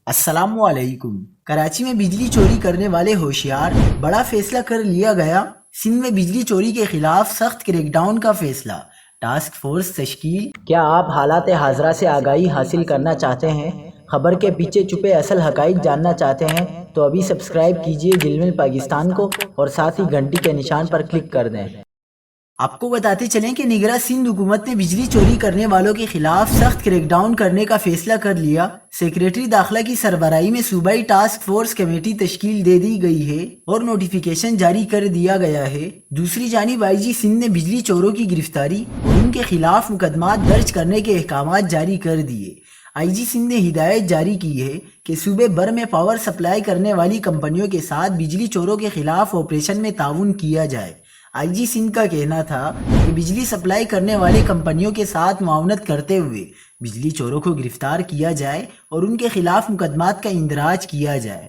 السلام علیکم۔ کراچی میں بجلی چوری کرنے والے ہوشیار، بڑا فیصلہ کر لیا گیا۔ سندھ میں بجلی چوری کے خلاف سخت کریک ڈاؤن کا فیصلہ، ٹاسک فورس تشکیل۔ کیا آپ حالات حاضرہ سے آگاہی حاصل کرنا چاہتے ہیں؟ خبر کے پیچھے چھپے اصل حقائق جاننا چاہتے ہیں تو ابھی سبسکرائب کیجئے جلمل پاکستان کو اور ساتھ ہی گھنٹی کے نشان پر کلک کر دیں۔ آپ کو بتاتے چلیں کہ نگراں سندھ حکومت نے بجلی چوری کرنے والوں کے خلاف سخت کریک ڈاؤن کرنے کا فیصلہ کر لیا۔ سیکریٹری داخلہ کی سربراہی میں صوبائی ٹاسک فورس کمیٹی تشکیل دے دی گئی ہے اور نوٹیفیکیشن جاری کر دیا گیا ہے۔ دوسری جانب آئی جی سندھ نے بجلی چوروں کی گرفتاری اور ان کے خلاف مقدمات درج کرنے کے احکامات جاری کر دیے۔ آئی جی سندھ نے ہدایت جاری کی ہے کہ صوبے بھر میں پاور سپلائی کرنے والی کمپنیوں کے ساتھ بجلی چوروں کے خلاف آپریشن میں تعاون کیا جائے۔ آئی جی سندھ کا کہنا تھا کہ بجلی سپلائی کرنے والے کمپنیوں کے ساتھ معاونت کرتے ہوئے بجلی چوروں کو گرفتار کیا جائے اور ان کے خلاف مقدمات کا اندراج کیا جائے۔